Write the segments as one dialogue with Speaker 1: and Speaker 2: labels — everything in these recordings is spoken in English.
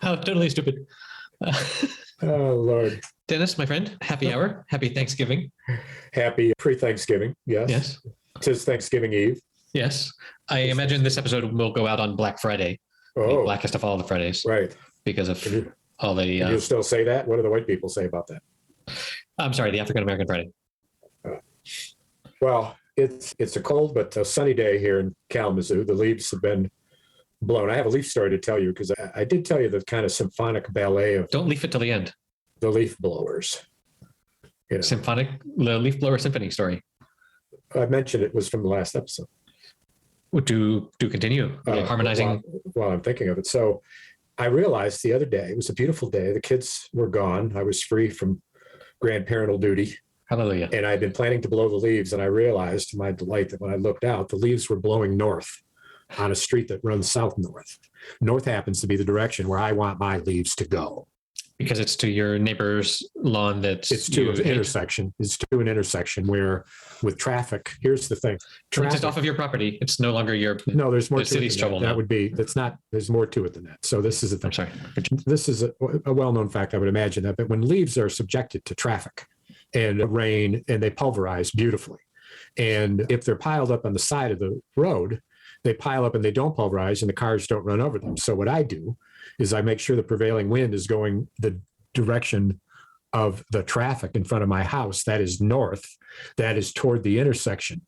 Speaker 1: How totally stupid.
Speaker 2: Oh, Lord.
Speaker 1: Dennis, my friend, happy hour. Happy Thanksgiving.
Speaker 2: Happy pre-Thanksgiving. Yes.
Speaker 1: Yes.
Speaker 2: 'Tis Thanksgiving Eve.
Speaker 1: Yes. I imagine this episode will go out on Black Friday. The
Speaker 2: Oh,
Speaker 1: blackest of all the Fridays.
Speaker 2: right.
Speaker 1: Because of all the...
Speaker 2: Can you still say that? What do the white people say about that?
Speaker 1: I'm sorry, the African-American Friday.
Speaker 2: Well, it's a cold but a sunny day here in Kalamazoo. The leaves have been blown. I have a leaf story to tell you because I did tell you the kind of symphonic ballet of
Speaker 1: Don't leaf it till the end.
Speaker 2: the leaf blowers. You know,
Speaker 1: Symphonic, the Leaf Blower Symphony story.
Speaker 2: I mentioned it was from the last episode.
Speaker 1: Do continue. Harmonizing.
Speaker 2: While I'm thinking of it. So I realized the other day, it was a beautiful day. The kids were gone. I was free from grandparental duty.
Speaker 1: Hallelujah.
Speaker 2: And I'd been planning to blow the leaves. And I realized to my delight that when I looked out, the leaves were blowing north on a street that runs south-north. North happens to be the direction where I want my leaves to go.
Speaker 1: Because it's to your neighbor's lawn
Speaker 2: It's to an intersection. It's to an intersection where with traffic, here's the thing.
Speaker 1: It's just off of your property. It's no longer your...
Speaker 2: No, there's more
Speaker 1: the
Speaker 2: to
Speaker 1: city's
Speaker 2: it.
Speaker 1: trouble now.
Speaker 2: That would be, that's not, there's more to it than that. So this is the thing.
Speaker 1: I'm sorry.
Speaker 2: This is a well-known fact, I would imagine that, but when leaves are subjected to traffic and rain and they pulverize beautifully, and if they're piled up on the side of the road, they pile up and they don't pulverize and the cars don't run over them. So what I do is I make sure the prevailing wind is going the direction of the traffic in front of my house. That is north. That is toward the intersection.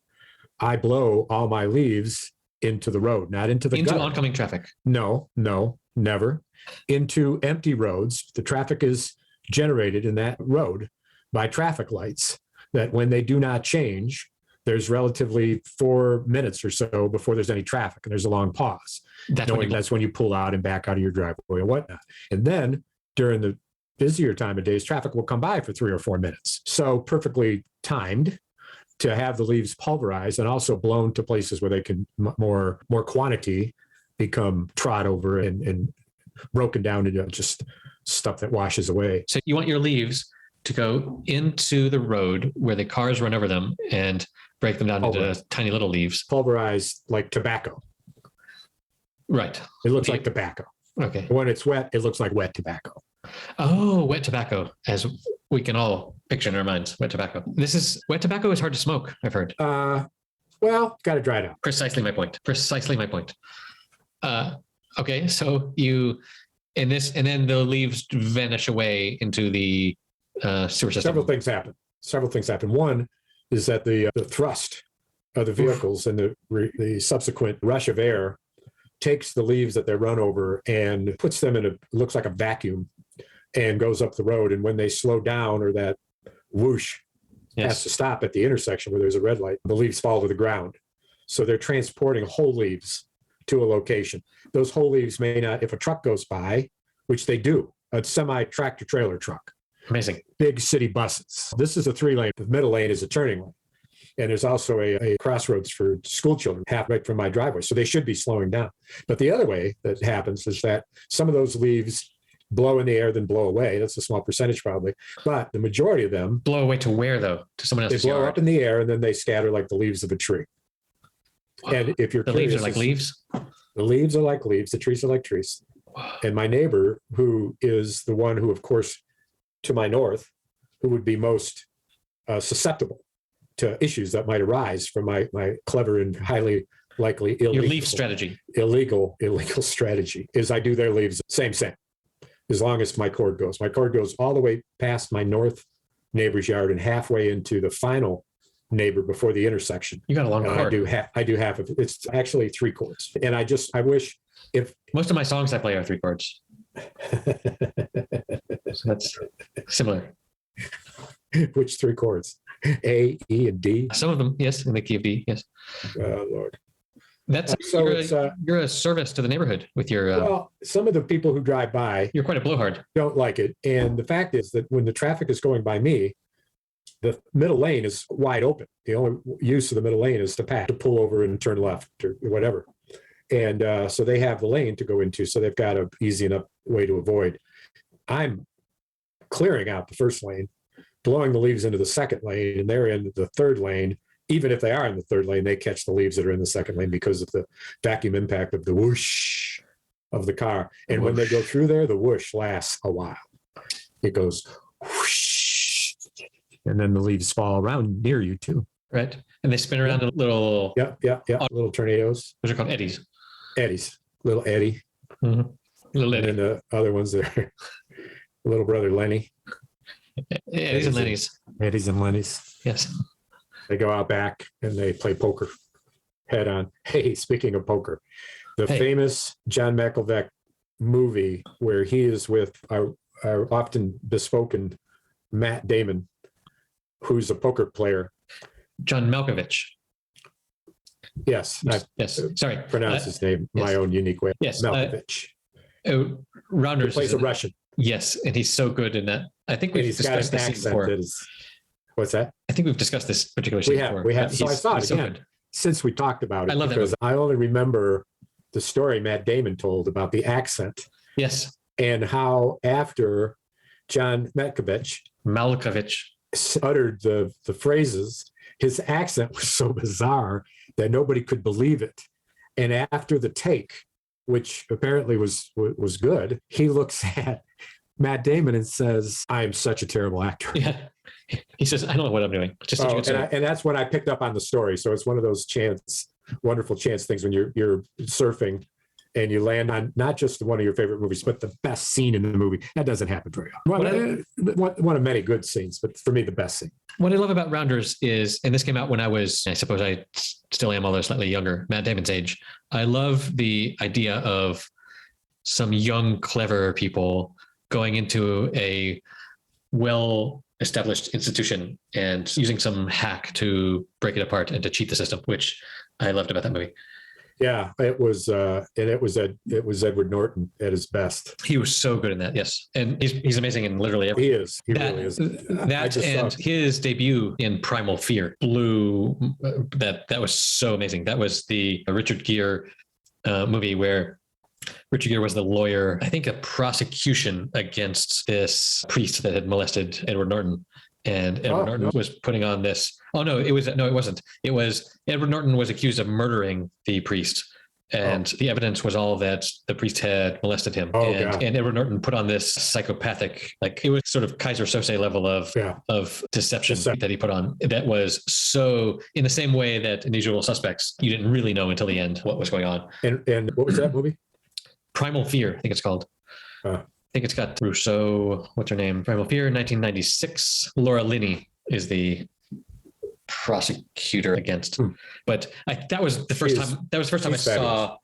Speaker 2: I blow all my leaves into the road, not into the gutter.
Speaker 1: Oncoming traffic.
Speaker 2: No, never. Into empty roads. The traffic is generated in that road by traffic lights that when they do not change, there's relatively 4 minutes or so before there's any traffic and there's a long pause. That's when you pull out and back out of your driveway and whatnot. And then during the busier time of days, traffic will come by for 3 or 4 minutes. So perfectly timed to have the leaves pulverized and also blown to places where they can more quantity become trod over and broken down into just stuff that washes away.
Speaker 1: So you want your leaves to go into the road where the cars run over them and break them down into tiny little leaves.
Speaker 2: Pulverized like tobacco.
Speaker 1: Right.
Speaker 2: It looks like tobacco.
Speaker 1: Okay.
Speaker 2: When it's wet, it looks like wet tobacco.
Speaker 1: Oh, wet tobacco, as we can all picture in our minds. Wet tobacco. Wet tobacco is hard to smoke, I've heard.
Speaker 2: Well, got to dry it out.
Speaker 1: Precisely my point. Okay, so and then the leaves vanish away into the sewer system.
Speaker 2: Several things happen. One is that the thrust of the vehicles and the subsequent rush of air takes the leaves that they run over and puts them in looks like a vacuum and goes up the road. And when they slow down or that whoosh has to stop at the intersection where there's a red light, the leaves fall to the ground. So they're transporting whole leaves to a location. Those whole leaves may not, if a truck goes by, which they do, a semi-tractor trailer truck.
Speaker 1: Amazing.
Speaker 2: Big city buses. This is a 3-lane. The middle lane is a turning lane. And there's also a crossroads for school children half right from my driveway. So they should be slowing down. But the other way that happens is that some of those leaves blow in the air, then blow away. That's a small percentage probably. But the majority of them
Speaker 1: blow away to where, though? To someone else's
Speaker 2: yard? They blow
Speaker 1: yard.
Speaker 2: up in the air and then they scatter like the leaves of a tree.
Speaker 1: Wow.
Speaker 2: And if you're
Speaker 1: the leaves are like leaves?
Speaker 2: The leaves are like leaves. The trees are like trees.
Speaker 1: Wow.
Speaker 2: And my neighbor, who is the one who, of course, to my north, who would be most susceptible to issues that might arise from my clever and highly likely illegal.
Speaker 1: Your leaf strategy.
Speaker 2: Illegal strategy is I do their leaves same. As long as my cord goes. My cord goes all the way past my north neighbor's yard and halfway into the final neighbor before the intersection.
Speaker 1: You got a long cord.
Speaker 2: I do half of it. It's actually 3 chords. And I wish if
Speaker 1: most of my songs I play are 3 chords. So that's similar.
Speaker 2: Which 3 chords? A, E, and D?
Speaker 1: Some of them, yes, in the key of D, yes.
Speaker 2: Oh, Lord.
Speaker 1: That's you're a service to the neighborhood with your...
Speaker 2: well, some of the people who drive by...
Speaker 1: You're quite a blowhard.
Speaker 2: Don't like it. And the fact is that when the traffic is going by me, the middle lane is wide open. The only use of the middle lane is to pull over and turn left or whatever. And so they have the lane to go into, so they've got an easy enough way to avoid. I'm clearing out the first lane, blowing the leaves into the second lane, and they're in the third lane even if they are in the third lane, they catch the leaves that are in the second lane because of the vacuum impact of the whoosh of the car. And when they go through there, the whoosh lasts a while. It goes whoosh, and then the leaves fall around near you too.
Speaker 1: Right. And they spin around in little.
Speaker 2: Yeah. Little tornadoes.
Speaker 1: Those are called eddies.
Speaker 2: Eddies. Little Eddie.
Speaker 1: Mm-hmm. Little
Speaker 2: And
Speaker 1: Eddie.
Speaker 2: then the other ones there. Little brother Lenny.
Speaker 1: Eddies and Lennies.
Speaker 2: Eddies and Lennies.
Speaker 1: Yes.
Speaker 2: They go out back and they play poker head on. Hey, speaking of poker, the famous John Malkovich movie where he is with our often bespoken Matt Damon, who's a poker player.
Speaker 1: John Malkovich.
Speaker 2: Yes.
Speaker 1: Yes. Sorry.
Speaker 2: Pronounce his name my own unique way.
Speaker 1: Yes.
Speaker 2: Malkovich.
Speaker 1: Rounders.
Speaker 2: He plays a Russian.
Speaker 1: Yes. And he's so good in that. I think we've discussed this scene before.
Speaker 2: What's that?
Speaker 1: I think we've discussed this particular scene before.
Speaker 2: We have. So I saw it again since we talked about it.
Speaker 1: I love that
Speaker 2: because I only remember the story Matt Damon told about the accent.
Speaker 1: Yes.
Speaker 2: And how after John Malkovich uttered the phrases, his accent was so bizarre that nobody could believe it. And after the take, which apparently was good, he looks at Matt Damon and says, "I am such a terrible actor."
Speaker 1: Yeah. He says, "I don't know what I'm doing." Just
Speaker 2: and that's when I picked up on the story. So it's one of those wonderful chance things when you're surfing and you land on not just one of your favorite movies, but the best scene in the movie. That doesn't happen very often. One of many good scenes, but for me, the best scene.
Speaker 1: What I love about Rounders is, and this came out when I suppose I still am, although slightly younger, Matt Damon's age. I love the idea of some young, clever people going into a well-established institution and using some hack to break it apart and to cheat the system, which I loved about that movie.
Speaker 2: Yeah, it was Edward Norton at his best.
Speaker 1: He was so good in that, yes, and he's amazing in literally everything.
Speaker 2: He is. He really is.
Speaker 1: That and his debut in Primal Fear blew. That was so amazing. That was the Richard Gere movie where Richard Gere was the lawyer. I think a prosecution against this priest that had molested Edward Norton. And Edward Norton was putting on this. Oh, no, it wasn't. It was Edward Norton was accused of murdering the priest. And the evidence was all that the priest had molested him. And Edward Norton put on this psychopathic, it was sort of Kaiser Sose level of deception that he put on. That was so, in the same way that in The Usual Suspects, you didn't really know until the end what was going on.
Speaker 2: And what was that movie?
Speaker 1: Primal Fear, I think it's called. I think it's got Rousseau. What's her name? Primal Fear, 1996. Laura Linney is the prosecutor against. But that was the first time. That was the first time I saw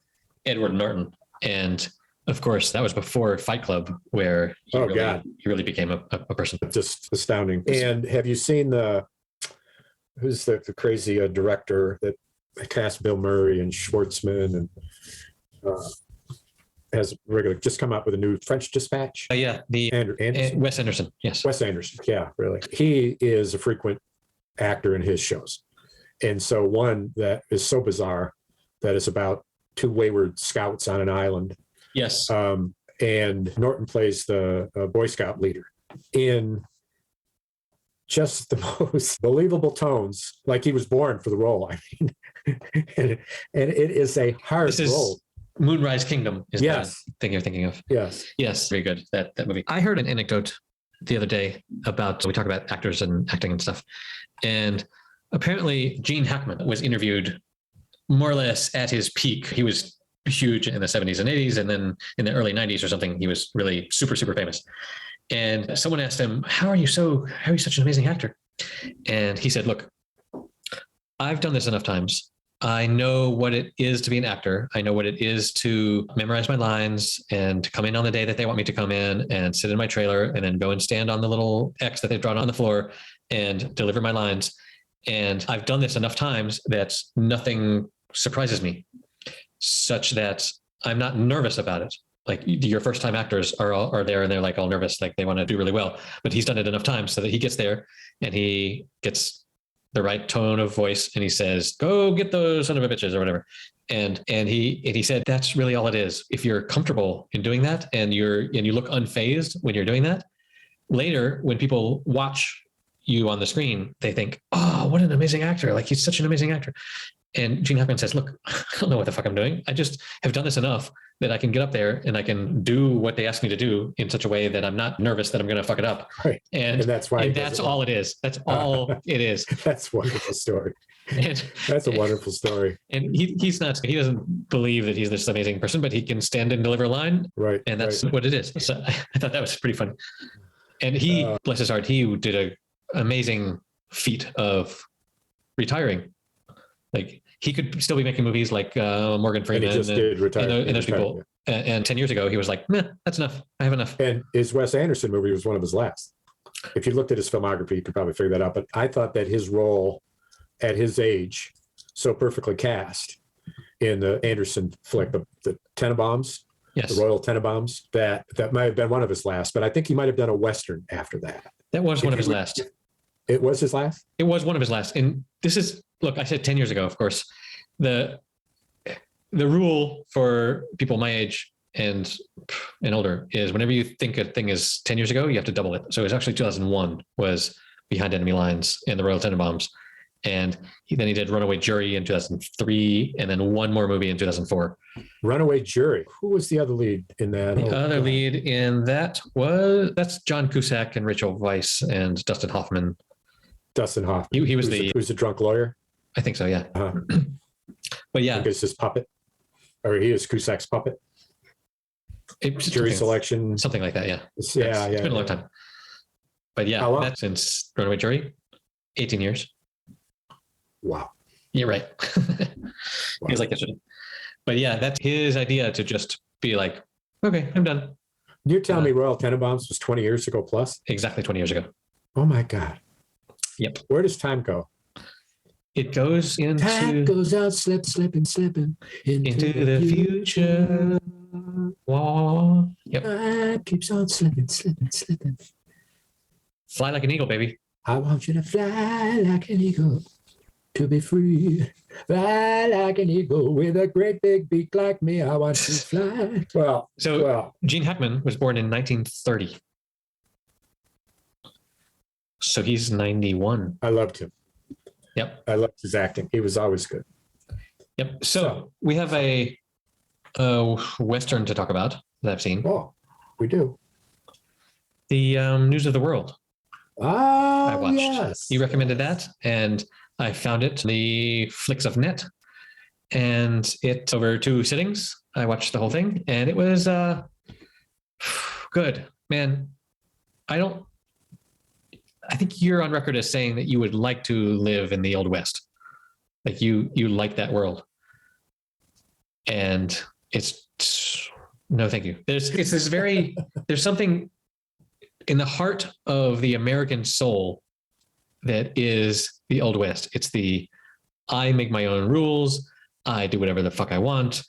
Speaker 1: Edward Norton, and of course, that was before Fight Club, where he really became a person.
Speaker 2: Just astounding. And have you seen who's the crazy director that cast Bill Murray and Schwartzman and has just come out with a new French Dispatch?
Speaker 1: Wes Anderson. Yes.
Speaker 2: Wes Anderson. Yeah, really. He is a frequent actor in his shows. And so one that is so bizarre that is about two wayward scouts on an island.
Speaker 1: Yes.
Speaker 2: And Norton plays the Boy Scout leader in just the most believable tones, like he was born for the role. I mean, and it is a hard role.
Speaker 1: Moonrise Kingdom is the thing you're thinking of. Yes, very good, that movie. I heard an anecdote the other day about, we talk about actors and acting and stuff, and apparently Gene Hackman was interviewed more or less at his peak. He was huge in the 70s and 80s, and then in the early 90s or something, he was really super, super famous. And someone asked him, how are you such an amazing actor? And he said, look, I've done this enough times. I know what it is to be an actor. I know what it is to memorize my lines and come in on the day that they want me to come in and sit in my trailer and then go and stand on the little X that they've drawn on the floor and deliver my lines. And I've done this enough times that nothing surprises me, such that I'm not nervous about it. Like your first time actors are there and they're like all nervous, like they want to do really well, but he's done it enough times so that he gets there and he gets the right tone of voice and he says, go get those son of a bitches or whatever. And he said, that's really all it is. If you're comfortable in doing that and you look unfazed when you're doing that, later when people watch you on the screen, they think, oh, what an amazing actor. Like, he's such an amazing actor. And Gene Hackman says, look, I don't know what the fuck I'm doing. I just have done this enough that I can get up there and I can do what they ask me to do in such a way that I'm not nervous that I'm going to fuck it up.
Speaker 2: Right. And that's why.
Speaker 1: And that's all it is. That's all it is.
Speaker 2: That's a wonderful story. That's a wonderful story.
Speaker 1: And he doesn't believe that he's this amazing person, but he can stand and deliver a line.
Speaker 2: Right.
Speaker 1: And that's what it is. So I thought that was pretty funny. And he, bless his heart, he did an amazing feat of retiring. Like, he could still be making movies like Morgan Freeman and those people. Yeah. And 10 years ago, he was like, nah, that's enough. I have enough.
Speaker 2: And his Wes Anderson movie was one of his last. If you looked at his filmography, you could probably figure that out. But I thought that his role at his age, so perfectly cast in the Anderson flick, the Tenenbaums,
Speaker 1: yes,
Speaker 2: the Royal Tenenbaums, that might have been one of his last. But I think he might have done a Western after that.
Speaker 1: That was one of his last.
Speaker 2: It was his last?
Speaker 1: It was one of his last. And this is, look, I said 10 years ago, of course. The rule for people my age and older is whenever you think a thing is 10 years ago, you have to double it. So it was actually 2001 was Behind Enemy Lines and the Royal Tenenbaums. And then he did Runaway Jury in 2003, and then one more movie in 2004.
Speaker 2: Runaway Jury. Who was the other lead in that?
Speaker 1: The other lead in that's John Cusack and Rachel Weisz and Dustin Hoffman.
Speaker 2: Dustin Hoffman.
Speaker 1: He was
Speaker 2: who's the drunk lawyer?
Speaker 1: I think so, yeah. But yeah.
Speaker 2: I guess his puppet. Or he is Cusack's puppet. Jury selection.
Speaker 1: Something like that, yeah.
Speaker 2: It's
Speaker 1: been a long time. But yeah, that's since Runaway Jury, 18 years.
Speaker 2: Wow.
Speaker 1: You're right. Wow. He's like this. But yeah, that's his idea, to just be like, okay, I'm done.
Speaker 2: You're telling me Royal Tenenbaums was 20 years ago plus?
Speaker 1: Exactly 20 years ago.
Speaker 2: Oh my God.
Speaker 1: Yep.
Speaker 2: Where does time go?
Speaker 1: It goes into...
Speaker 2: Time goes out, slipping into the future.
Speaker 1: Whoa. Yep.
Speaker 2: Time keeps on slipping.
Speaker 1: Fly like an eagle, baby.
Speaker 2: I want you to fly like an eagle. To be free, fly like an eagle with a great big beak like me. I want to fly. Well,
Speaker 1: Gene Hackman was born in 1930. So he's 91.
Speaker 2: I loved him.
Speaker 1: Yep.
Speaker 2: I loved his acting. He was always good.
Speaker 1: Yep. So we have a Western to talk about that I've seen.
Speaker 2: Oh, we do.
Speaker 1: The News of the World.
Speaker 2: I
Speaker 1: watched.
Speaker 2: Yes.
Speaker 1: You recommended that, and I found it in the Flicks of Net, and it's over 2 sittings. I watched the whole thing, and it was good, man. I think you're on record as saying that you would like to live in the Old West. Like you like that world. And no, thank you. There's something in the heart of the American soul that is the Old West. It's I make my own rules. I do whatever the fuck I want.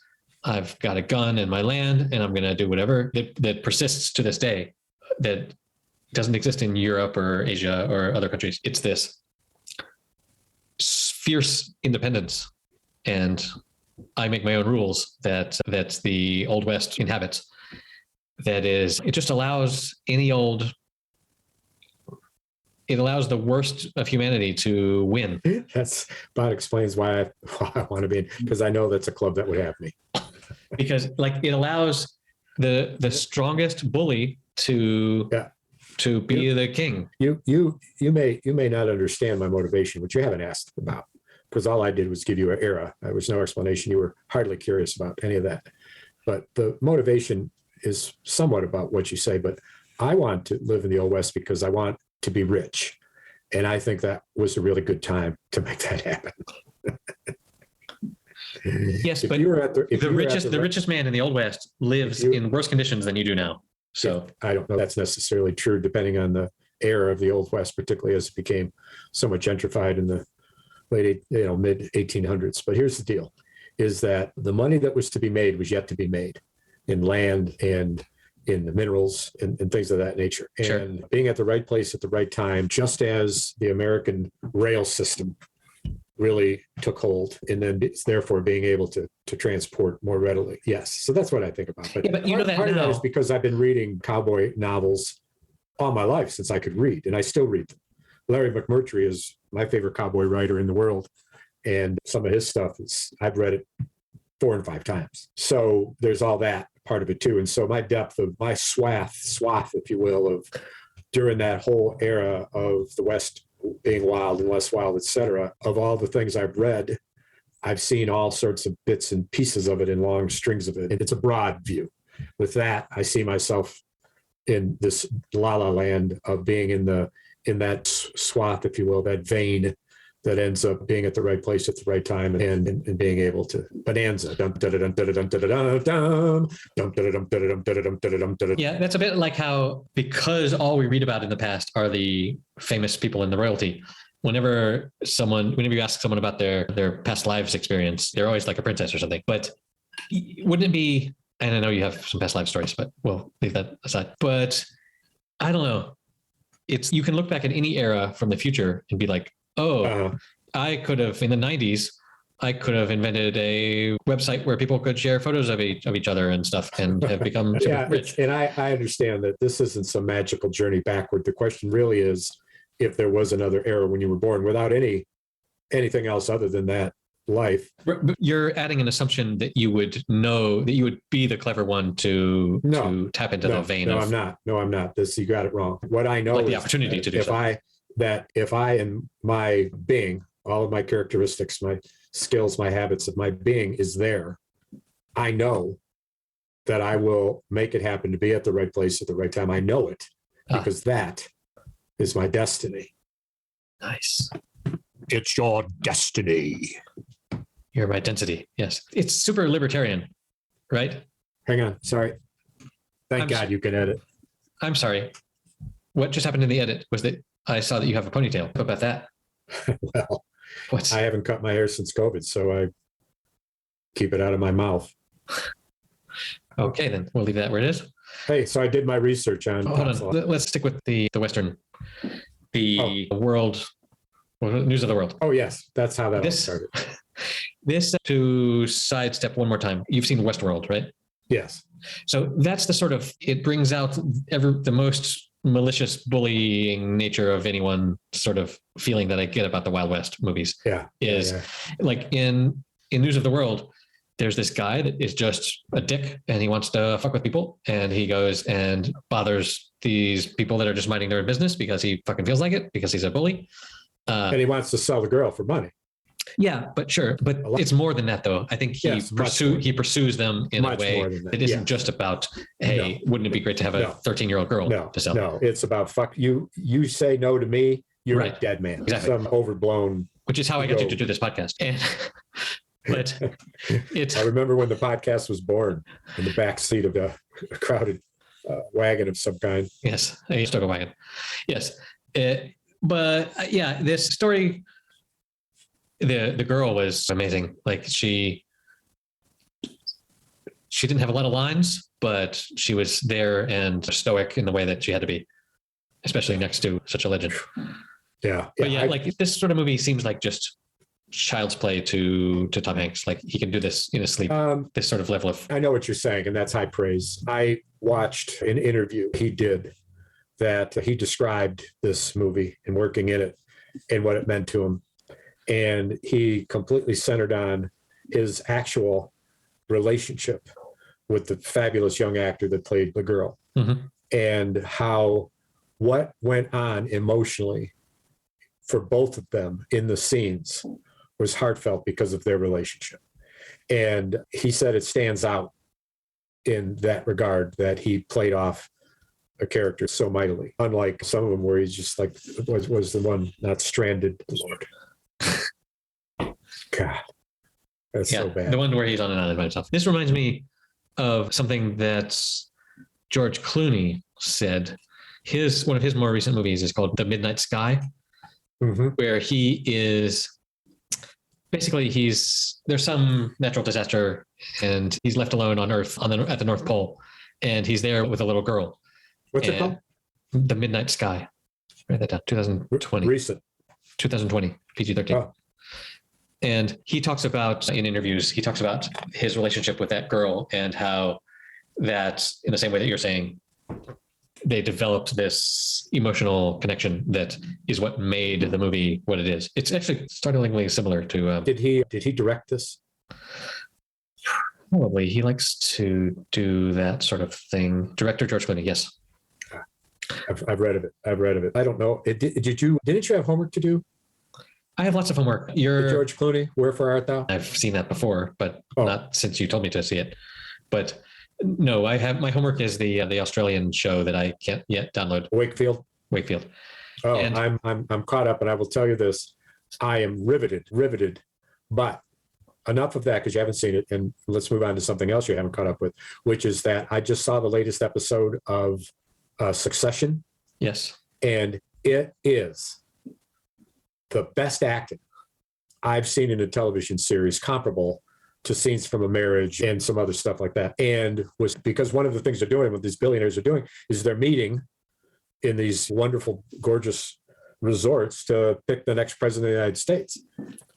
Speaker 1: I've got a gun in my land and I'm going to do whatever that persists to this day, that doesn't exist in Europe or Asia or other countries. It's this fierce independence, and I make my own rules that the Old West inhabits. It just allows it allows the worst of humanity to win.
Speaker 2: That explains why I want to be in, because I know that's a club that would have me.
Speaker 1: Because it allows the strongest bully to be the king.
Speaker 2: You may not understand my motivation, which you haven't asked about, because all I did was give you an era. There was no explanation. You were hardly curious about any of that. But the motivation is somewhat about what you say. But I want to live in the Old West because I want to be rich. And I think that was a really good time to make that happen.
Speaker 1: Yes, but the richest man in the Old West lives in worse conditions than you do now. So
Speaker 2: I don't know that's necessarily true, depending on the era of the Old West, particularly as it became so much gentrified in the mid 1800s. But here's the deal: is that the money that was to be made was yet to be made in land and in the minerals and things of that nature.
Speaker 1: Sure.
Speaker 2: And being at the right place at the right time, just as the American rail system really took hold, and then therefore being able to transport more readily. Yes. So that's what I think about.
Speaker 1: But you know that
Speaker 2: part
Speaker 1: now.
Speaker 2: Of that is because I've been reading cowboy novels all my life since I could read, and I still read them. Larry McMurtry is my favorite cowboy writer in the world. And some of his stuff I've read it 4 and 5 times. So there's all that part of it too. And so my depth of my swath, if you will, of during that whole era of the West being wild and less wild, et cetera, of all the things I've read, I've seen all sorts of bits and pieces of it and long strings of it. It's a broad view. With that, I see myself in this la la land of being in that swath, if you will, that vein that ends up being at the right place at the right time and being able to bonanza.
Speaker 1: Yeah, that's a bit like how, because all we read about in the past are the famous people in the royalty, whenever you ask someone about their past lives experience, they're always like a princess or something. But wouldn't it be, and I know you have some past life stories, but we'll leave that aside. But I don't know. You can look back at any era from the future and be like, I could have, in the 90s, I could have invented a website where people could share photos of each other and stuff and have become super rich.
Speaker 2: And I understand that this isn't some magical journey backward. The question really is, if there was another era when you were born without anything else other than that life.
Speaker 1: You're adding an assumption that you would know, that you would be the clever one to tap into the vein.
Speaker 2: No, I'm not. You got it wrong. What I know
Speaker 1: is the opportunity to do so.
Speaker 2: If I and my being, all of my characteristics, my skills, my habits of my being is there, I know that I will make it happen to be at the right place at the right time. I know it because that is my destiny.
Speaker 1: Nice.
Speaker 2: It's your destiny.
Speaker 1: Your identity. Yes. It's super libertarian, right?
Speaker 2: Hang on. Sorry. Thank God you can edit.
Speaker 1: I'm sorry. What just happened in the edit was that I saw that you have a ponytail. What about that?
Speaker 2: Well, I haven't cut my hair since COVID, so I keep it out of my mouth.
Speaker 1: Okay, then we'll leave that where it is.
Speaker 2: Hey, so I did my research on.
Speaker 1: Hold on. Let's stick with the Western, world, news of the world.
Speaker 2: Oh yes, that's how that all started.
Speaker 1: This, to sidestep one more time, you've seen Westworld, right?
Speaker 2: Yes.
Speaker 1: So that's the sort of, it brings out the most malicious bullying nature of anyone sort of feeling that I get about the Wild West movies. Like in News of the World, there's this guy that is just a dick and he wants to fuck with people, and he goes and bothers these people that are just minding their business because he fucking feels like it, because he's a bully.
Speaker 2: And he wants to sell the girl for money.
Speaker 1: Yeah, but sure. But it's more than that, though. I think he pursues them in a way that isn't just about, hey, wouldn't it be great to have a 13-year-old girl to sell?
Speaker 2: No, it's about fuck you. You say no to me, you're a dead man.
Speaker 1: Exactly.
Speaker 2: Some overblown.
Speaker 1: Which is how I got you to do this podcast. But
Speaker 2: I remember when the podcast was born in the back seat of a crowded wagon of some kind.
Speaker 1: Yes, a struggle wagon. Yes, but this story. The girl was amazing. Like she didn't have a lot of lines, but she was there and stoic in the way that she had to be, especially next to such a legend.
Speaker 2: Yeah.
Speaker 1: But like this sort of movie seems like just child's play to Tom Hanks. Like he can do this in his sleep. This sort of level of.
Speaker 2: I know what you're saying, and that's high praise. I watched an interview he did that he described this movie and working in it and what it meant to him. And he completely centered on his actual relationship with the fabulous young actor that played the girl, and what went on emotionally for both of them in the scenes was heartfelt because of their relationship. And he said it stands out in that regard that he played off a character so mightily, unlike some of them where he's just like was the one not stranded. Lord. God, that's so bad.
Speaker 1: The one where he's on an island by himself. This reminds me of something that George Clooney said. One of his more recent movies is called The Midnight Sky, where he is basically there's some natural disaster and he's left alone on Earth at the North Pole, and he's there with a little girl.
Speaker 2: What's it called?
Speaker 1: The Midnight Sky. Write that down. 2020.
Speaker 2: Recent.
Speaker 1: 2020. PG-13. Oh. And he talks about, in interviews, his relationship with that girl and how that, in the same way that you're saying, they developed this emotional connection that is what made the movie what it is. It's actually startlingly similar to.
Speaker 2: Did he direct this?
Speaker 1: Probably. He likes to do that sort of thing. Director George Clooney, yes.
Speaker 2: I've read of it. I don't know. Didn't you have homework to do?
Speaker 1: I have lots of homework.
Speaker 2: The George Clooney, Wherefore Art Thou?
Speaker 1: I've seen that before, but not since you told me to see it. But no, I have my homework is the Australian show that I can't yet download.
Speaker 2: Wakefield. Oh, and I'm caught up, and I will tell you this: I am riveted. But enough of that, because you haven't seen it, and let's move on to something else you haven't caught up with, which is that I just saw the latest episode of Succession.
Speaker 1: Yes,
Speaker 2: and it is the best acting I've seen in a television series, comparable to Scenes from a Marriage and some other stuff like that. And was because one of the things they're doing, what these billionaires are doing, is they're meeting in these wonderful, gorgeous resorts to pick the next president of the United States.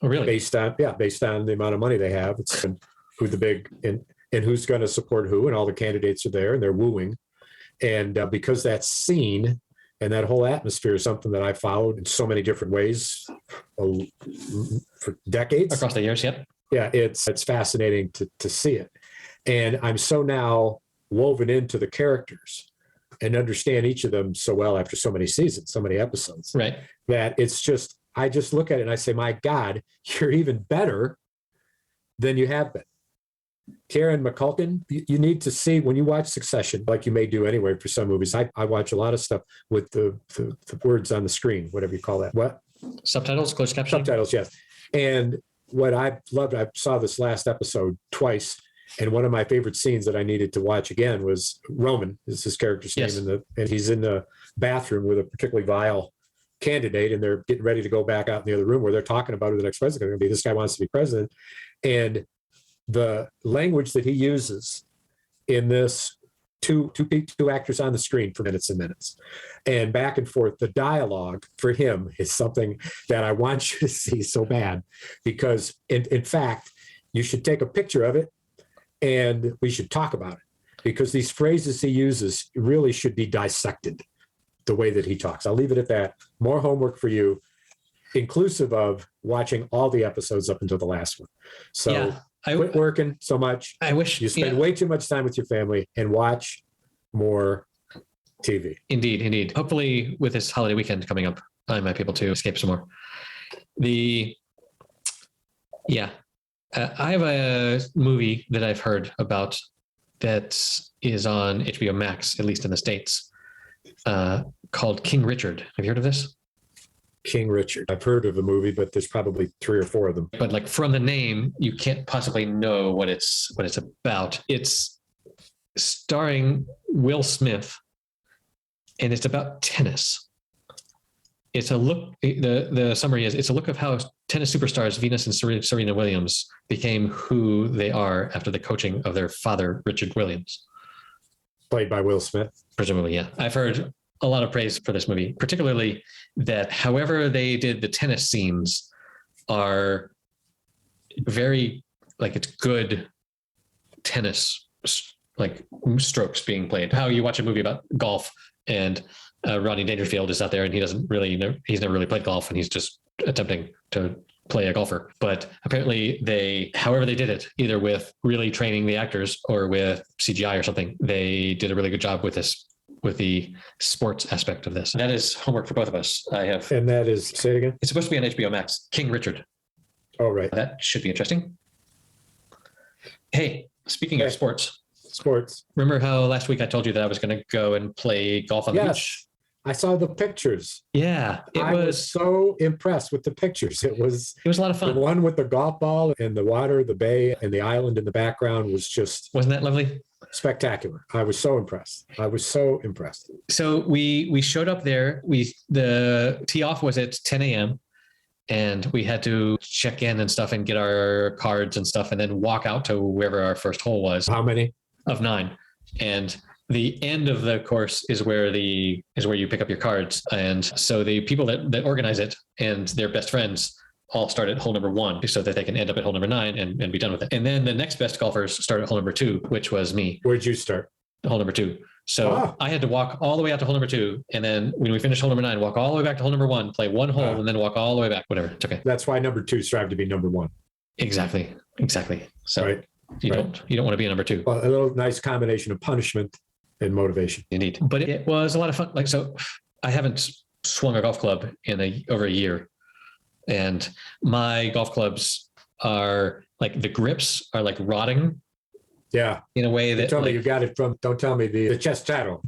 Speaker 1: Oh, really?
Speaker 2: Based on the amount of money they have, it's who the big and who's going to support who, and all the candidates are there and they're wooing. And because that scene and that whole atmosphere is something that I followed in so many different ways for decades
Speaker 1: across the years. Yep.
Speaker 2: Yeah, it's fascinating to see it, and I'm so now woven into the characters and understand each of them so well after so many seasons, so many episodes,
Speaker 1: right?
Speaker 2: That it's just, I just look at it and I say, my God, you're even better than you have been. Karen McCulkin, you need to see, when you watch Succession, like you may do anyway for some movies. I watch a lot of stuff with the words on the screen, whatever you call that. What?
Speaker 1: Subtitles, closed captioning?
Speaker 2: Subtitles, yes. And what I loved, I saw this last episode twice, and one of my favorite scenes that I needed to watch again was Roman, is his character's name,
Speaker 1: yes.
Speaker 2: And he's in the bathroom with a particularly vile candidate, and they're getting ready to go back out in the other room where they're talking about who the next president is going to be. This guy wants to be president. And the language that he uses in this, two actors on the screen for minutes and minutes, and back and forth, the dialogue for him is something that I want you to see so bad, because in fact, you should take a picture of it and we should talk about it, because these phrases he uses really should be dissected the way that he talks. I'll leave it at that. More homework for you, inclusive of watching all the episodes up until the last one. So yeah. Quit working so much.
Speaker 1: I wish
Speaker 2: you spend way too much time with your family and watch more TV.
Speaker 1: Indeed. Hopefully with this holiday weekend coming up, I might be able to escape some more. I have a movie that I've heard about that is on HBO Max, at least in the States, called King Richard. Have you heard of this?
Speaker 2: King Richard. I've heard of the movie, but there's probably 3 or 4 of them.
Speaker 1: But like from the name, you can't possibly know what it's about. It's starring Will Smith, and it's about tennis. It's a look. The summary is, it's a look of how tennis superstars Venus and Serena Williams became who they are after the coaching of their father, Richard Williams.
Speaker 2: Played by Will Smith.
Speaker 1: Presumably, yeah. I've heard a lot of praise for this movie, particularly that however they did the tennis scenes are very, like, it's good tennis, like strokes being played. How you watch a movie about golf and Rodney Dangerfield is out there and he's never really played golf and he's just attempting to play a golfer. But apparently however they did it, either with really training the actors or with CGI or something, they did a really good job with the sports aspect of this. That is homework for both of us.
Speaker 2: And that is, say it again?
Speaker 1: It's supposed to be on HBO Max, King Richard.
Speaker 2: Oh, right.
Speaker 1: That should be interesting. Hey, speaking of sports. Remember how last week I told you that I was going to go and play golf on the beach?
Speaker 2: I saw the pictures.
Speaker 1: Yeah,
Speaker 2: I was so impressed with the pictures. It was
Speaker 1: a lot of fun.
Speaker 2: The one with the golf ball and the water, the bay, and the island in the background was just...
Speaker 1: Wasn't that lovely?
Speaker 2: Spectacular. I was so impressed. So
Speaker 1: we showed up there. The tee off was at 10 a.m. and we had to check in and stuff and get our cards and stuff and then walk out to wherever our first hole was.
Speaker 2: How many?
Speaker 1: Of 9. And the end of the course is where you pick up your cards. And so the people that organize it and their best friends all start at hole number 1 so that they can end up at hole number 9 and be done with it. And then the next best golfers start at hole number 2, which was me.
Speaker 2: Where'd you start?
Speaker 1: hole number 2. So I had to walk all the way out to hole number 2. And then when we finished hole number 9, walk all the way back to hole number 1, play one hole, and then walk all the way back. Whatever. It's okay.
Speaker 2: That's why number 2 strive to be number 1.
Speaker 1: Exactly. So you don't want to be a number 2.
Speaker 2: Well, a little nice combination of punishment and motivation.
Speaker 1: Indeed. But it was a lot of fun. Like, so I haven't swung a golf club in over a year. And my golf clubs are like, the grips are like rotting.
Speaker 2: Yeah.
Speaker 1: In a way that,
Speaker 2: me you got it from, don't tell me the Chestero.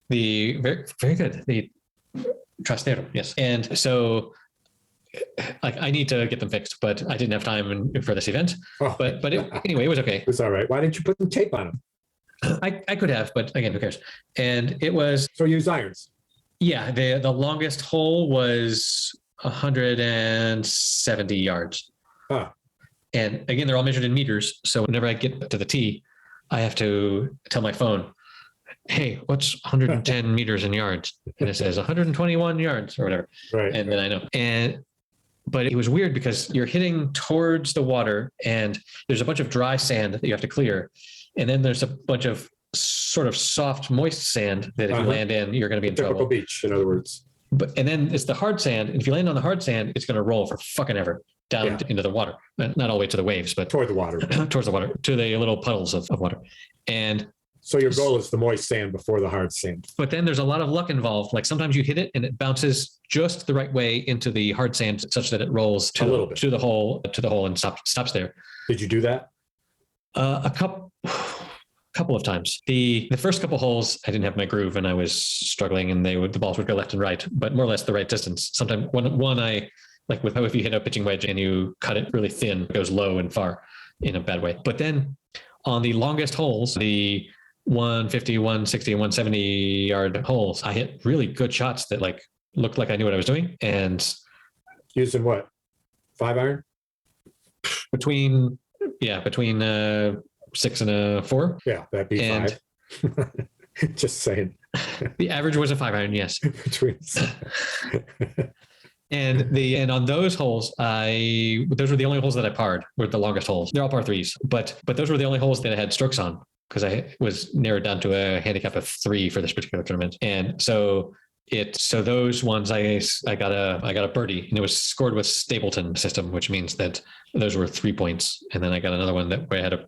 Speaker 1: The very, very good. The Trastero. Yes. And so like, I need to get them fixed, but I didn't have time for this event, but anyway, it was okay.
Speaker 2: It's all right. Why didn't you put some tape on them?
Speaker 1: I could have, but again, who cares? And it was,
Speaker 2: so use irons.
Speaker 1: Yeah. The longest hole was 170 yards. And again, they're all measured in meters. So whenever I get to the tee, I have to tell my phone, hey, what's 110 meters in yards? And it says 121 yards or whatever.
Speaker 2: Right.
Speaker 1: And then I know. But it was weird because you're hitting towards the water and there's a bunch of dry sand that you have to clear. And then there's a bunch of sort of soft, moist sand that if you land in, you're going to be in
Speaker 2: Typical
Speaker 1: trouble.
Speaker 2: Beach, in other words.
Speaker 1: And then it's the hard sand. And if you land on the hard sand, it's going to roll for fucking ever down into the water. Not all the way to the waves, but
Speaker 2: toward the water.
Speaker 1: Towards the water, to the little puddles of water. And
Speaker 2: so your goal is the moist sand before the hard sand.
Speaker 1: But then there's a lot of luck involved. Like sometimes you hit it and it bounces just the right way into the hard sand such that it rolls to the hole and stops there.
Speaker 2: Did you do that?
Speaker 1: A couple of times. The first couple holes, I didn't have my groove and I was struggling, and the balls would go left and right, but more or less the right distance. Sometimes one I like with if you hit a pitching wedge and you cut it really thin, it goes low and far in a bad way. But then on the longest holes, the 150, 160, 170 yard holes, I hit really good shots that like looked like I knew what I was doing. And
Speaker 2: using what? 5 iron?
Speaker 1: Between 6 and a 4.
Speaker 2: Yeah, that'd be 5. Just saying.
Speaker 1: The average was a 5 iron, yes. And on those holes, those were the only holes that I parred, were the longest holes. They're all par 3s, but those were the only holes that I had strokes on, because I was narrowed down to a handicap of 3 for this particular tournament. And so those ones I got a birdie, and it was scored with Stapleton system, which means that those were 3 points. And then I got another one where I had a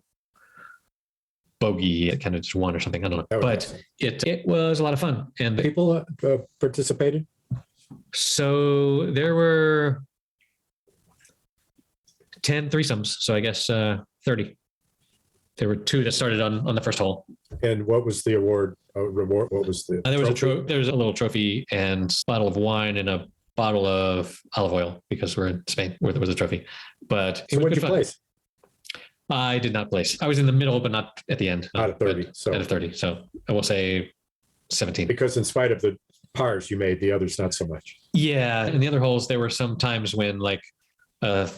Speaker 1: bogey, it kind of just 1 or something. I don't know, but awesome. It was a lot of fun. And
Speaker 2: people participated.
Speaker 1: So there were 10 threesomes. So I guess 30. There were 2 that started on the first hole.
Speaker 2: And what was the reward? What was the?
Speaker 1: There was a little trophy and bottle of wine and a bottle of olive oil, because we're in Spain where there was a trophy. But
Speaker 2: so what did you place?
Speaker 1: I did not place. I was in the middle, but not at the end.
Speaker 2: Out of 30.
Speaker 1: Out of 30. So I will say 17.
Speaker 2: Because in spite of the pars you made, the others not so much.
Speaker 1: Yeah. In the other holes, there were some times when like a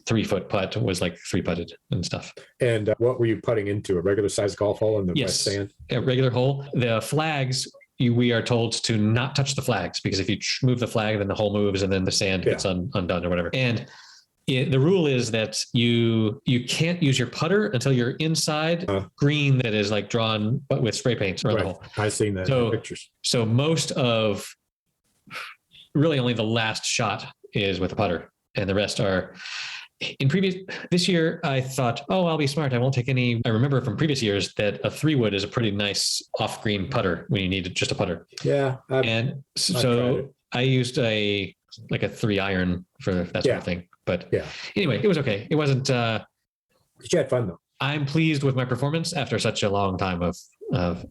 Speaker 1: 3-foot putt was like 3-putted and stuff.
Speaker 2: And what were you putting into? A regular size golf hole in the wet sand?
Speaker 1: A regular hole. The flags, we are told to not touch the flags, because if you move the flag, then the hole moves and then the sand gets undone or whatever. And the rule is that you can't use your putter until you're inside green that is like drawn but with spray paint around the hole.
Speaker 2: I've seen that in pictures.
Speaker 1: So most of really only the last shot is with a putter, and the rest are this year. I thought, I'll be smart. I won't take any. I remember from previous years that a 3-wood is a pretty nice off green putter when you need just a putter.
Speaker 2: Yeah.
Speaker 1: I used a 3 iron for that sort of thing. But anyway, it was okay. It wasn't.
Speaker 2: But you had fun though.
Speaker 1: I'm pleased with my performance after such a long time of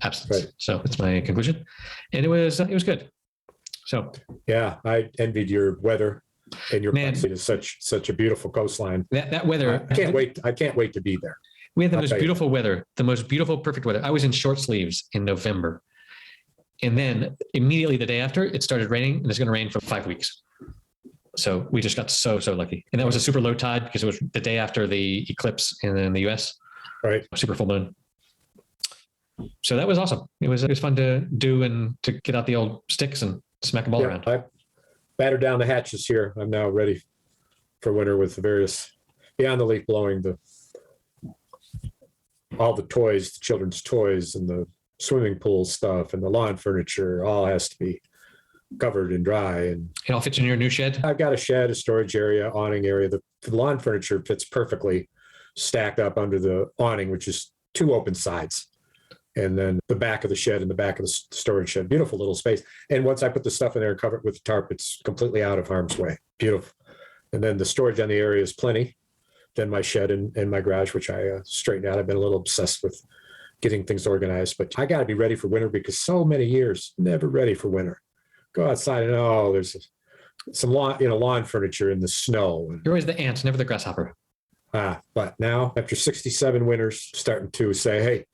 Speaker 1: absence. Right. So that's my conclusion, and it was good. So
Speaker 2: yeah, I envied your weather, and your place is such a beautiful coastline.
Speaker 1: That weather,
Speaker 2: I can't wait to be there.
Speaker 1: We had the most beautiful weather, the most beautiful, perfect weather. I was in short sleeves in November, and then immediately the day after, it started raining, and it's going to rain for 5 weeks. So we just got so lucky. And that was a super low tide because it was the day after the eclipse in the US.
Speaker 2: Right.
Speaker 1: Super full moon. So that was awesome. It was fun to do and to get out the old sticks and smack a ball around.
Speaker 2: I battered down the hatches here. I'm now ready for winter with the various beyond the leaf blowing, the all the toys, the children's toys and the swimming pool stuff and the lawn furniture all has to be covered and dry. And
Speaker 1: it all fits in your new shed?
Speaker 2: I've got a shed, a storage area, awning area. The lawn furniture fits perfectly stacked up under the awning, which is 2 open sides. And then the back of the shed and the back of the storage shed, beautiful little space. And once I put the stuff in there and cover it with the tarp, it's completely out of harm's way. Beautiful. And then the storage on the area is plenty. Then my shed and my garage, which I straightened out. I've been a little obsessed with getting things organized, but I got to be ready for winter because so many years, never ready for winter. Go outside and there's some lawn furniture in the snow.
Speaker 1: You're always the ant, never the grasshopper.
Speaker 2: But now after 67 winters, starting to say, hey,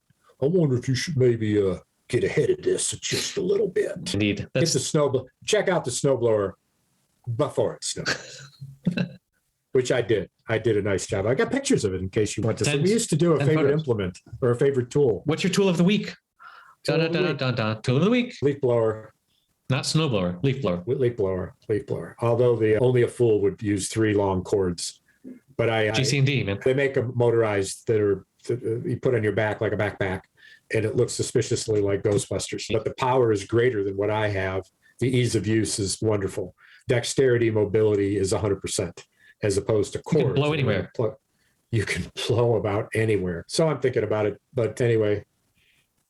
Speaker 2: I wonder if you should maybe get ahead of this just a little bit.
Speaker 1: Indeed.
Speaker 2: Get the check out the snowblower before it snows, which I did. I did a nice job. I got pictures of it in case you want to see. We used to do a favorite photos. Implement or a favorite tool.
Speaker 1: What's your tool of the week? Tool of the week.
Speaker 2: Leaf blower.
Speaker 1: Not snowblower, leaf blower.
Speaker 2: Leaf blower. Although only a fool would use 3 long cords. But
Speaker 1: GC&D, man.
Speaker 2: They make them motorized that you put on your back like a backpack, and it looks suspiciously like Ghostbusters. But the power is greater than what I have. The ease of use is wonderful. Dexterity, mobility is 100%, as opposed to cords.
Speaker 1: You can blow anywhere.
Speaker 2: You can blow about anywhere. So I'm thinking about it. But anyway.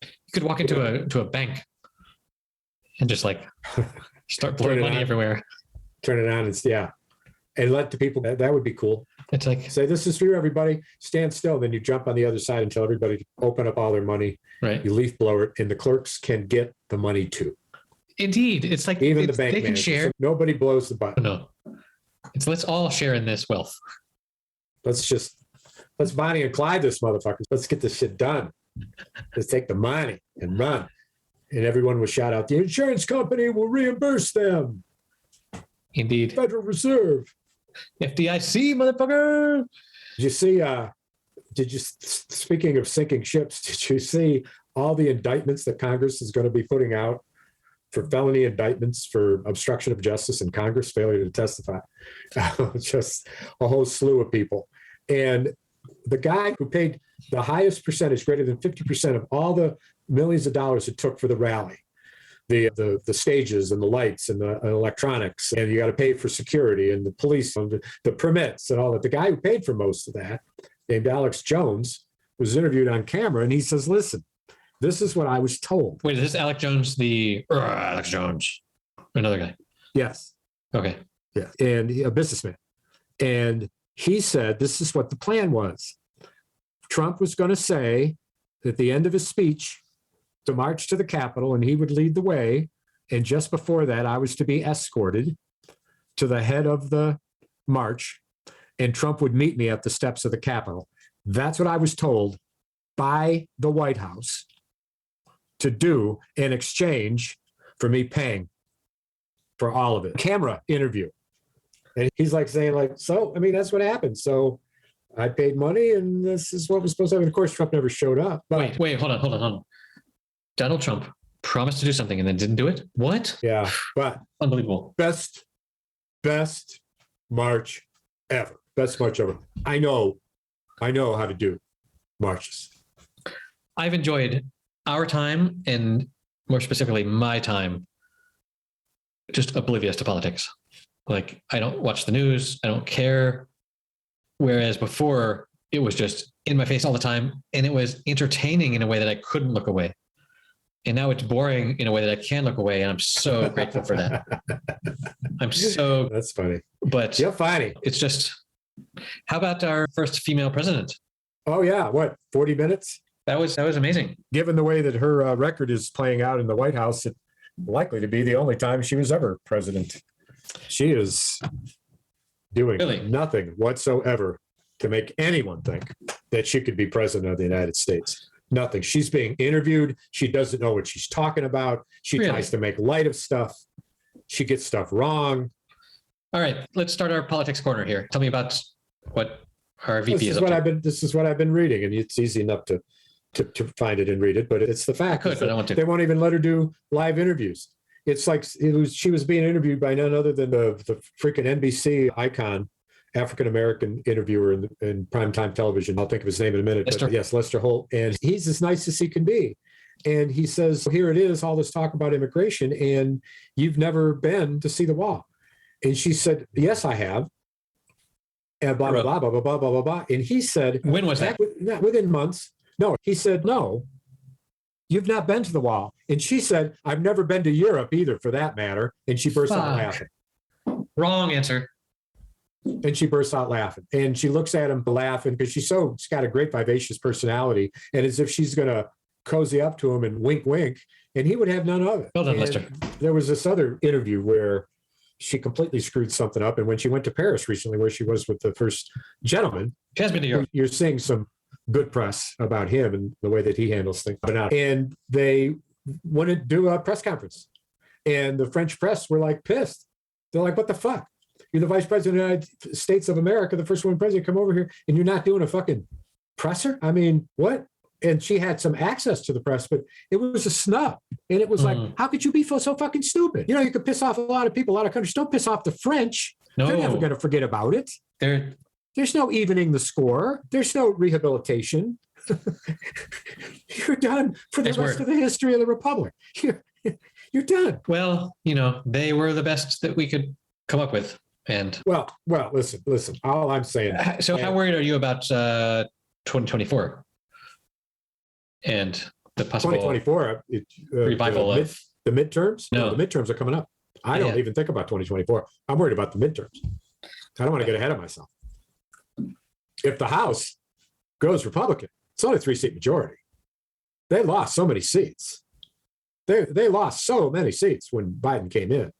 Speaker 1: You could walk into a bank and just start blowing money everywhere.
Speaker 2: Turn it on and let the people, that would be cool.
Speaker 1: It's
Speaker 2: say, this is for you, everybody. Stand still. Then you jump on the other side and tell everybody to open up all their money.
Speaker 1: Right.
Speaker 2: You leaf blow it, and the clerks can get the money too.
Speaker 1: Indeed. It's
Speaker 2: even the bank
Speaker 1: they can share.
Speaker 2: So nobody blows the button.
Speaker 1: No. Let's all share in this wealth.
Speaker 2: Let's Bonnie and Clyde this motherfuckers. Let's get this shit done. Let's take the money and run. And everyone will shout out, the insurance company will reimburse them.
Speaker 1: Indeed.
Speaker 2: Federal Reserve.
Speaker 1: FDIC, motherfucker.
Speaker 2: Did you, speaking of sinking ships, did you see all the indictments that Congress is going to be putting out for felony indictments for obstruction of justice and Congress failure to testify? Just a whole slew of people. And the guy who paid the highest percentage, greater than 50% of all the millions of dollars it took for the rally, the stages and the lights and the electronics, and you got to pay for security and the police and the permits and all that. The guy who paid for most of that, named Alex Jones, was interviewed on camera, and he says, listen, this is what I was told.
Speaker 1: Wait, is this Alex Jones, Alex Jones, another guy?
Speaker 2: Yes.
Speaker 1: Okay.
Speaker 2: Yeah, and a businessman. And he said this is what the plan was. Trump was going to say at the end of his speech to march to the Capitol, and he would lead the way. And just before that, I was to be escorted to the head of the march, and Trump would meet me at the steps of the Capitol. That's what I was told by the White House to do in exchange for me paying for all of it. Camera interview. And he's saying, so, I mean, that's what happened. So I paid money, and this is what was supposed to happen. Of course, Trump never showed up.
Speaker 1: But wait, hold on. Donald Trump promised to do something and then didn't do it? What?
Speaker 2: Yeah, but
Speaker 1: unbelievable.
Speaker 2: Best march ever. Best march ever. I know how to do marches.
Speaker 1: I've enjoyed our time, and more specifically my time, just oblivious to politics. I don't watch the news. I don't care. Whereas before, it was just in my face all the time, and it was entertaining in a way that I couldn't look away. And now it's boring in a way that I can look away, and I'm so grateful for that.
Speaker 2: That's funny.
Speaker 1: But
Speaker 2: you're funny.
Speaker 1: It's just, how about our first female president?
Speaker 2: Oh yeah, 40 minutes?
Speaker 1: That was amazing.
Speaker 2: Given the way that her record is playing out in the White House, it's likely to be the only time she was ever president. She is doing nothing whatsoever to make anyone think that she could be president of the United States. Nothing. She's being interviewed. She doesn't know what she's talking about. She tries to make light of stuff. She gets stuff wrong.
Speaker 1: All right, let's start our politics corner here. Tell me about what our VP is up to.
Speaker 2: This is what I've been reading, and it's easy enough to find it and read it, but it's the fact.
Speaker 1: I don't want to.
Speaker 2: They won't even let her do live interviews. It's she was being interviewed by none other than the freaking NBC icon, African-American interviewer in primetime television. I'll think of his name in a minute. But yes, Lester Holt. And he's as nice as he can be. And he says, here it is, all this talk about immigration, and you've never been to see the wall. And she said, yes, I have. And blah, blah, blah, blah, blah, blah, blah, blah, blah. And he said,
Speaker 1: when was that?
Speaker 2: Within months. No, he said, no, you've not been to the wall. And she said, I've never been to Europe either, for that matter. And she burst out laughing.
Speaker 1: Wrong answer.
Speaker 2: And she bursts out laughing. And she looks at him laughing because she's got a great vivacious personality. And as if she's going to cozy up to him and wink, wink. And he would have none of it.
Speaker 1: Well done, Lester.
Speaker 2: There was this other interview where she completely screwed something up. And when she went to Paris recently, where she was with the first gentleman,
Speaker 1: she has been to Europe.
Speaker 2: You're seeing some good press about him and the way that he handles things. And they wanted to do a press conference. And the French press were like pissed. They're like, what the fuck? You're the vice president of the United States of America, the first woman president, come over here, and you're not doing a fucking presser? I mean, what? And she had some access to the press, but it was a snub. And it was like, how could you be so fucking stupid? You know, you could piss off a lot of people, a lot of countries. Don't piss off the French. No. They're never going to forget about it. There's no evening the score. There's no rehabilitation. You're done for the rest of the history of the Republic. You're done.
Speaker 1: Well, they were the best that we could come up with. And
Speaker 2: well, listen, all I'm saying.
Speaker 1: So how worried are you about 2024? And the possible
Speaker 2: 2024
Speaker 1: revival of
Speaker 2: the midterms?
Speaker 1: No,
Speaker 2: the midterms are coming up. I don't even think about 2024. I'm worried about the midterms. I don't want to get ahead of myself. If the House goes Republican, it's only a 3-seat majority. They lost so many seats. They lost so many seats when Biden came in.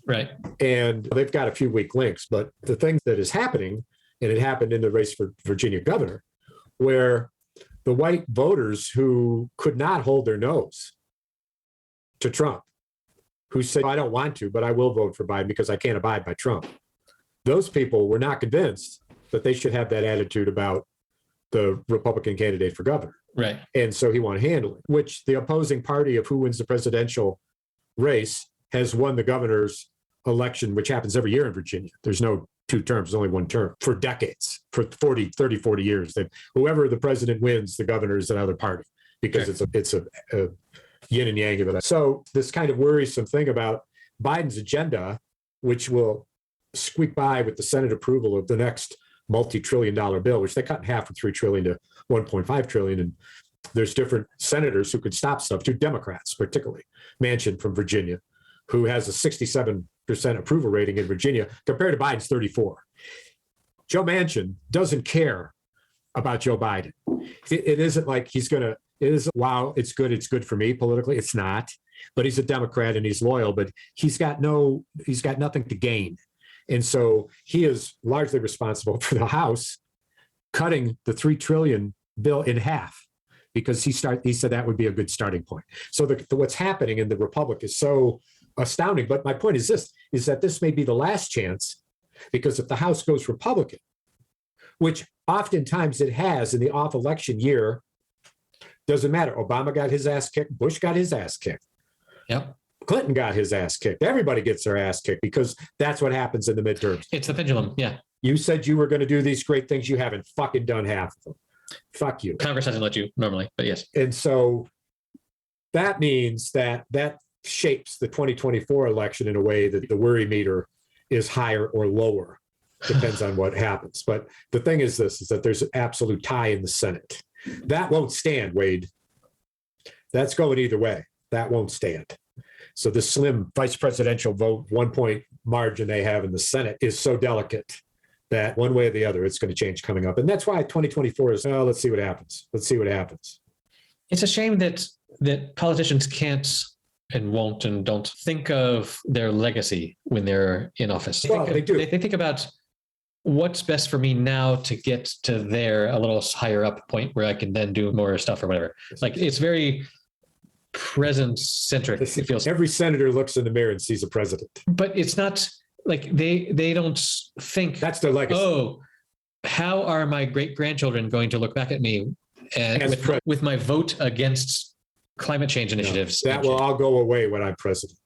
Speaker 1: Right.
Speaker 2: And they've got a few weak links. But the thing that is happening, and it happened in the race for Virginia governor, where the white voters who could not hold their nose to Trump, who said, I don't want to, but I will vote for Biden because I can't abide by Trump. Those people were not convinced that they should have that attitude about the Republican candidate for governor.
Speaker 1: Right.
Speaker 2: And so he wanted handling, which the opposing party of who wins the presidential race has won the governor's election, which happens every year in Virginia. There's no 2 terms, there's only 1 term for decades, for 40 years. That whoever the president wins, the governor is another party because it's a yin and yang of it. So this kind of worrisome thing about Biden's agenda, which will squeak by with the Senate approval of the next multi-trillion-dollar bill, which they cut in half from $3 trillion to $1.5 trillion. And there's different senators who could stop stuff, 2 Democrats, particularly Manchin from Virginia, who has a 67% approval rating in Virginia compared to Biden's 34. Joe Manchin doesn't care about Joe Biden. It isn't like he's going to, it is, wow, it's good for me politically. It's not, but he's a Democrat and he's loyal, but he's got nothing to gain. And so he is largely responsible for the House cutting the $3 trillion bill in half because he said that would be a good starting point. So what's happening in the Republic is so astounding. But my point is that this may be the last chance, because if the House goes Republican, which oftentimes it has in the off election year, doesn't matter. Obama got his ass kicked. Bush got his ass kicked.
Speaker 1: Yep.
Speaker 2: Clinton got his ass kicked. Everybody gets their ass kicked because that's what happens in the midterms.
Speaker 1: It's the pendulum. Yeah.
Speaker 2: You said you were going to do these great things. You haven't fucking done half of them. Fuck you.
Speaker 1: Congress hasn't let you normally, but yes.
Speaker 2: And so that means that shapes the 2024 election in a way that the worry meter is higher or lower. Depends on what happens. But the thing is that there's an absolute tie in the Senate. That won't stand, Wade. That's going either way. That won't stand. So the slim vice presidential vote, 1-point margin they have in the Senate is so delicate that one way or the other, it's going to change coming up. And that's why 2024 is, let's see what happens. Let's see what happens.
Speaker 1: It's a shame that politicians can't and won't and don't think of their legacy when they're in office.
Speaker 2: They do.
Speaker 1: They think about what's best for me now to get to there a little higher up point where I can then do more stuff or whatever. Like it's very present centric. It feels
Speaker 2: every senator looks in the mirror and sees a president,
Speaker 1: but it's not like they don't think
Speaker 2: that's their legacy.
Speaker 1: Oh, how are my great grandchildren going to look back at me and with my vote against climate change initiatives?
Speaker 2: No, that will all go away when I'm president.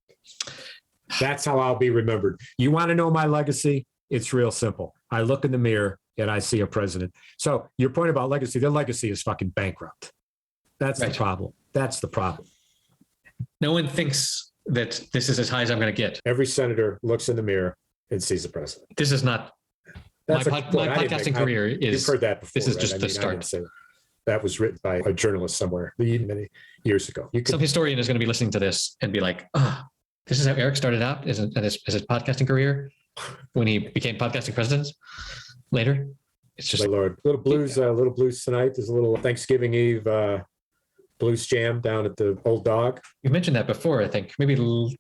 Speaker 2: That's how I'll be remembered. You want to know my legacy? It's real simple. I look in the mirror and I see a president. So your point about legacy, their legacy is fucking bankrupt. That's the problem. That's the problem.
Speaker 1: No one thinks that this is as high as I'm going to get.
Speaker 2: Every senator looks in the mirror and sees the president.
Speaker 1: This is not my podcasting career. You've
Speaker 2: heard that before.
Speaker 1: This is just the start.
Speaker 2: That was written by a journalist somewhere many years ago.
Speaker 1: Some historian is going to be listening to this and be like, this is how Erik started out as his podcasting career when he became podcasting president later. It's just
Speaker 2: Lord. Little blues tonight. There's a little Thanksgiving Eve blues jam down at the Old Dog.
Speaker 1: You mentioned that before, I think. Maybe in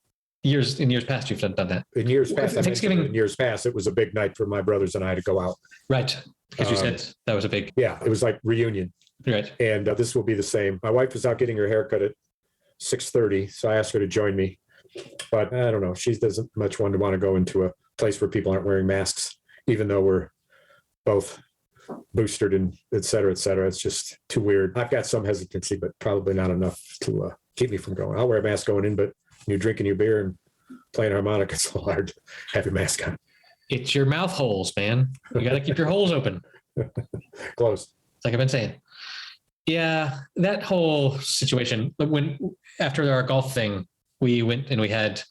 Speaker 1: years past you've done that.
Speaker 2: In years past, it was a big night for my brothers and I to go out.
Speaker 1: Right. Because you said that was a big...
Speaker 2: Yeah, it was like reunion.
Speaker 1: Right.
Speaker 2: And this will be the same. My wife was out getting her haircut at 6:30, so I asked her to join me. But I don't know. She doesn't much want to go into a place where people aren't wearing masks, even though we're both boosted and et cetera, et cetera. It's just too weird. I've got some hesitancy, but probably not enough to keep me from going. I'll wear a mask going in, but you're drinking your beer and playing harmonica, it's a little hard to have your mask on.
Speaker 1: It's your mouth holes, man. You got to keep your holes open.
Speaker 2: Closed.
Speaker 1: Like I've been saying. Yeah, that whole situation, after our golf thing, we went and we had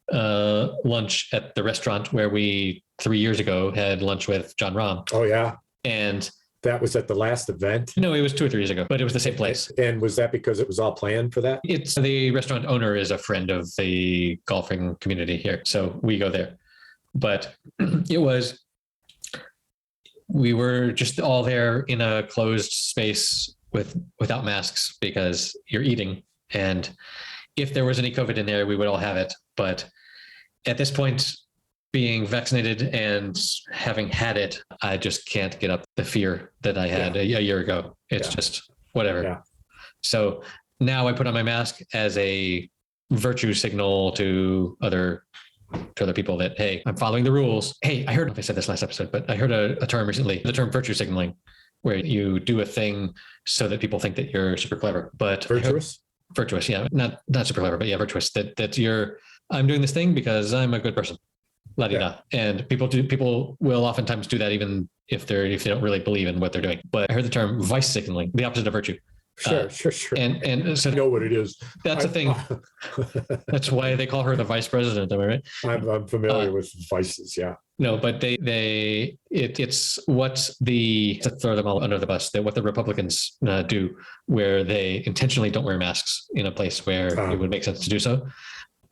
Speaker 1: lunch at the restaurant where we 3 years ago had lunch with John Rahm.
Speaker 2: Oh, yeah.
Speaker 1: And
Speaker 2: that was at the last event?
Speaker 1: No, it was 2 or 3 years ago, but it was the same place.
Speaker 2: And was that because it was all planned for that?
Speaker 1: It's the restaurant owner is a friend of the golfing community here. So we go there. But we were just all there in a closed space without masks because you're eating. And if there was any COVID in there, we would all have it. But at this point, being vaccinated and having had it, I just can't get up the fear that I had a year ago. It's just whatever. Yeah. So now I put on my mask as a virtue signal to other people that, hey, I'm following the rules. Hey, I heard, if I said this last episode, but I heard a term recently, the term virtue signaling, where you do a thing so that people think that you're super clever. But
Speaker 2: virtuous?
Speaker 1: Virtuous, yeah. Not super clever, but yeah, virtuous. I'm doing this thing because I'm a good person. La-di-da. And people will oftentimes do that even if they don't really believe in what they're doing. But I heard the term vice signaling, the opposite of virtue.
Speaker 2: Sure.
Speaker 1: And so
Speaker 2: I know what it is.
Speaker 1: That's a thing. That's why they call her the vice president. Am I right?
Speaker 2: I'm familiar with vices. Yeah.
Speaker 1: No, but it's what to throw them all under the bus. That what the Republicans do, where they intentionally don't wear masks in a place where it would make sense to do so.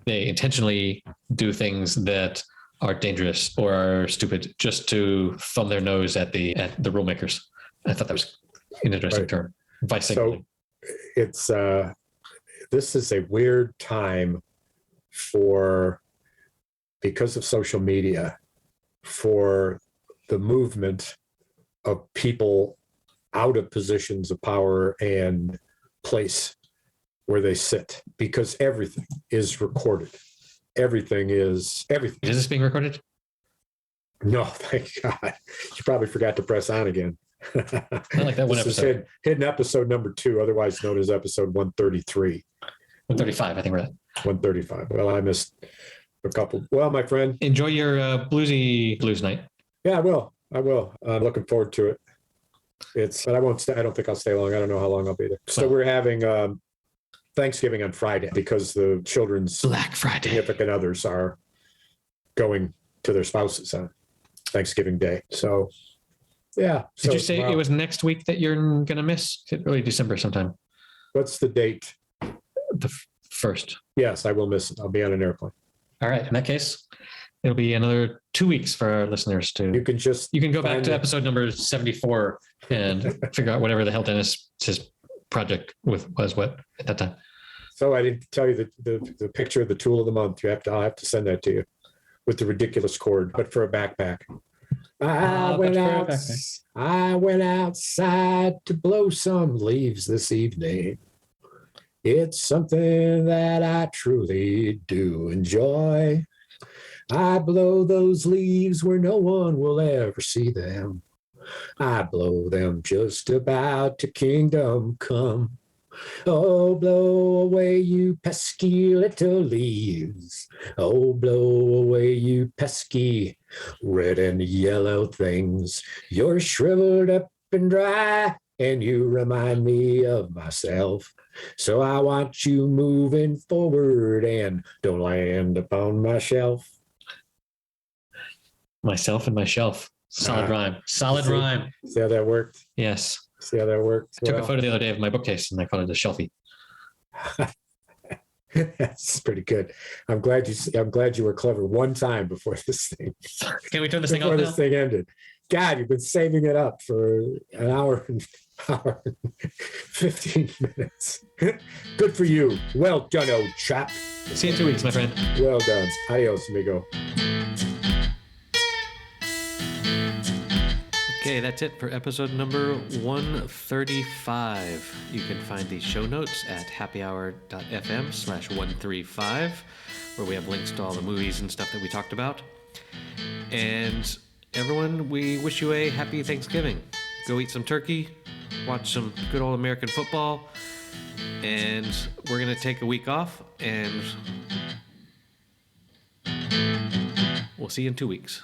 Speaker 1: They intentionally do things that are dangerous or are stupid just to thumb their nose at the rule makers. I thought that was an interesting term. Vice signaling.
Speaker 2: So it's this is a weird time because of social media, for the movement of people out of positions of power and place where they sit, because everything is recorded. Everything. Is
Speaker 1: this being recorded?
Speaker 2: No, thank God. You probably forgot to press on again.
Speaker 1: Not like that one episode.
Speaker 2: Hidden episode number 2, otherwise known as episode 133.
Speaker 1: 135, I think we're at.
Speaker 2: 135. Well, I missed a couple. Well, my friend.
Speaker 1: Enjoy your blues night.
Speaker 2: Yeah, I will. I'm looking forward to it. But I won't stay. I don't think I'll stay long. I don't know how long I'll be there. So we're having Thanksgiving on Friday because the children's
Speaker 1: Black Friday
Speaker 2: significant others are going to their spouses on Thanksgiving Day. So, yeah.
Speaker 1: Did you say it was next week that you're going to miss? Early December sometime.
Speaker 2: What's the date?
Speaker 1: The 1st.
Speaker 2: Yes, I will miss it. I'll be on an airplane.
Speaker 1: All right. In that case, it'll be another 2 weeks for our listeners to.
Speaker 2: You can go
Speaker 1: back to episode number 74 and figure out whatever the hell Dennis's project was what at that time.
Speaker 2: So I didn't tell you the picture of the tool of the month. I'll have to send that to you with the ridiculous cord, but for a backpack. I went outside to blow some leaves this evening. It's something that I truly do enjoy. I blow those leaves where no one will ever see them. I blow them just about to kingdom come. Oh, blow away, you pesky little leaves. Oh, blow away, you pesky red and yellow things. You're shriveled up and dry, and you remind me of myself. So I want you moving forward and don't land upon my shelf.
Speaker 1: Myself and my shelf. Solid rhyme. Solid rhyme.
Speaker 2: See how that worked?
Speaker 1: Yes.
Speaker 2: See how that worked?
Speaker 1: I took a photo the other day of my bookcase and I called it a shelfie.
Speaker 2: That's pretty good. I'm glad you were clever one time before this thing.
Speaker 1: Can we turn this thing off now?
Speaker 2: Before this thing ended. God, you've been saving it up for an hour and 15 minutes. Good for you. Well done, old chap.
Speaker 1: See you in 2 weeks, my friend.
Speaker 2: Well done. Adios, amigo.
Speaker 1: Okay, that's it for episode number 135. You can find the show notes at happyhour.fm/135, where we have links to all the movies and stuff that we talked about. And everyone, we wish you a happy Thanksgiving. Go eat some turkey, watch some good old American football, and we're going to take a week off, and we'll see you in 2 weeks.